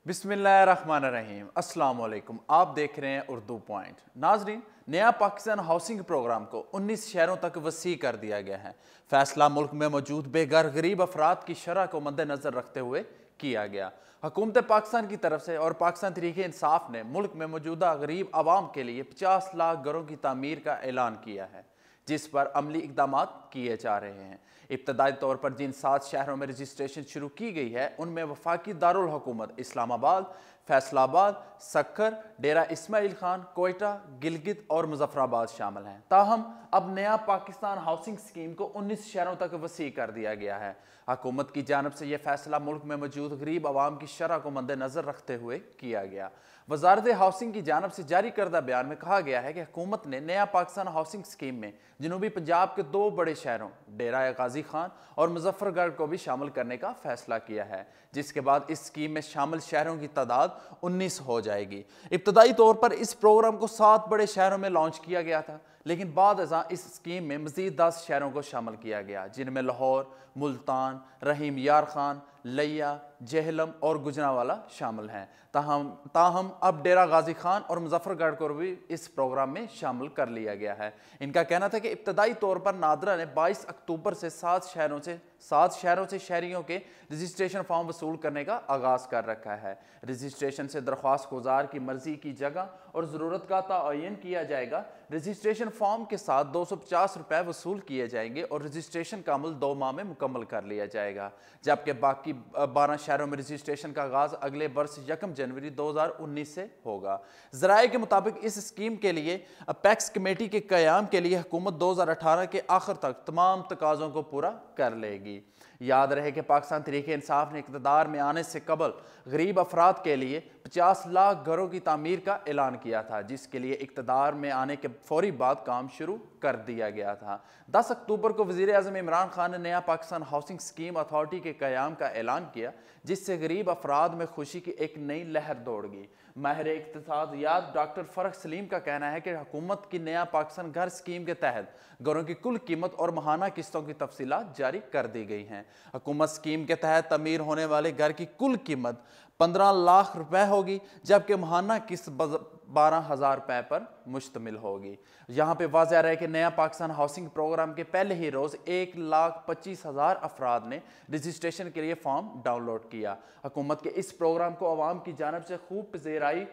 बिस्मिल्लाहिर्रहमानिर्रहीम। अस्सलाम वालेकुम। आप देख रहे हैं उर्दू पॉइंट। नाजरीन, नया पाकिस्तान हाउसिंग प्रोग्राम को 19 शहरों तक वसी कर दिया गया है। फैसला मुल्क में मौजूद बेघर गरीब अफराद की शरह को मद्देनजर रखते हुए किया गया। हुकूमत पाकिस्तान की तरफ से और पाकिस्तान तहरीक इंसाफ ने मुल्क में मौजूदा गरीब आवाम के लिए 50 लाख घरों की तामीर का ऐलान किया है, जिस पर अमली इकदाम किए जा रहे हैं। इब्तदाई तौर पर जिन 7 शहरों में रजिस्ट्रेशन शुरू की गई है, उनमें वफाकी दारुल हुकूमत इस्लामाबाद, फैसलाबाद, सक्कर, डेरा इस्माइल खान, कोयटा, गिलगित और मुजफ्फराबाद शामिल हैं। ताहम अब नया पाकिस्तान हाउसिंग स्कीम को 19 शहरों तक वसी कर दिया गया है। हुकूमत की जानब से यह फैसला मुल्क में मौजूद गरीब आवाम की शरह को मद्देनजर रखते हुए किया गया। वजारत हाउसिंग की जानब से जारी करदा बयान में कहा गया है कि हुकूमत ने नया पाकिस्तान हाउसिंग स्कीम में जनूबी पंजाब के 2 बड़े शहरों डेरा गाजी खान और मुजफ्फरगढ़ को भी शामिल करने का फैसला किया है, जिसके बाद इस स्कीम में शामिल शहरों की तादाद 19 हो जाएगी। इब्तदाई तौर पर इस प्रोग्राम को 7 बड़े शहरों में लॉन्च किया गया था, लेकिन बाद अज़ां इस स्कीम में मज़ीद 10 शहरों को शामिल किया गया, जिनमें लाहौर, मुल्तान, रहीम यार खान, लिया, जेहलम और गुजरांवाला शामिल हैं। ताहम अब डेरा गाजी खान और मुजफ्फरगढ़ को भी इस प्रोग्राम में शामिल कर लिया गया है। इनका कहना था कि इब्तदाई तौर पर नादरा ने 22 अक्टूबर से 7 शहरों से शहरियों के रजिस्ट्रेशन फॉर्म वसूल करने का आगाज़ कर रखा है। रजिस्ट्रेशन से दरख्वास्त गुजार की मर्जी की जगह और ज़रूरत का तयन किया जाएगा। रजिस्ट्रेशन फॉर्म के साथ 250 रुपये वसूल किए जाएंगे और रजिस्ट्रेशन का अमल 2 माह में मुकम्मल कर लिया जाएगा, जबकि बाकी 12 शहरों में रजिस्ट्रेशन का आगाज़ अगले वर्ष 1 जनवरी 2019 से होगा। ज़राए के मुताबिक इस स्कीम के लिए अपेक्स कमेटी के क़याम के लिए हुकूमत 2018 के आखिर तक तमाम तकाज़ों को पूरा कर लेगी। याद रहे कि पाकिस्तान तहरीक इंसाफ ने इक़्तिदार में आने से कबल गरीब अफराद के लिए 50 लाख घरों की तामीर का ऐलान किया था, जिसके लिए इक़्तिदार में आने के फौरी बाद काम शुरू कर दिया गया था। 10 अक्टूबर को वज़ीर आज़म इमरान खान ने नया पाकिस्तान हाउसिंग स्कीम अथॉरिटी के क़याम का ऐलान किया, जिससे गरीब अफराद में खुशी की एक नई लहर दौड़ गई। माहिर इक़्तिसादियात डॉक्टर फ़रख सलीम का कहना है कि हुकूमत की नया पाकिस्तान घर स्कीम के तहत घरों की कुल कीमत और माहाना किस्तों की तफसीलात जारी कर दी गई हैं। हुकूमत स्कीम के तहत तमीर होने वाले घर की कुल कीमत 15 लाख रुपए होगी, जबकि माहाना किस्त 12,000 रुपए पर मुश्तमिल होगी। यहाँ पे वाज़ेह रहे कि नया पाकिस्तान हाउसिंग प्रोग्राम के पहले ही रोज़ 1,25,000 अफराद ने रजिस्ट्रेशन के लिए फॉर्म डाउनलोड किया। हुकूमत के इस प्रोग्राम को अवाम की जानब से खूब पज़ीराई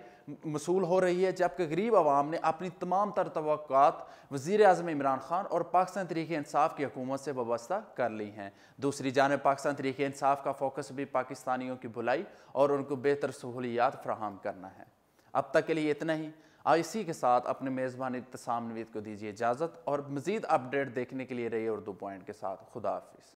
मसूल हो रही है, जबकि गरीब आवाम ने अपनी तमाम तर तवक्कुआत वज़ीर आज़म इमरान खान और पाकिस्तान तहरीक इंसाफ की हुकूमत से वाबस्ता कर ली हैं। दूसरी जानिब पाकिस्तान तहरीक इंसाफ का फोकस भी पाकिस्तानियों की भलाई और उनको बेहतर सहूलियात फराहम करना है। अब तक के लिए इतना ही। इसी के साथ अपने मेज़बान इब्तिसाम नवीद को दीजिए इजाज़त और मज़ीद अपडेट देखने के लिए रहिए उर्दू पॉइंट के साथ। खुदा हाफिज़।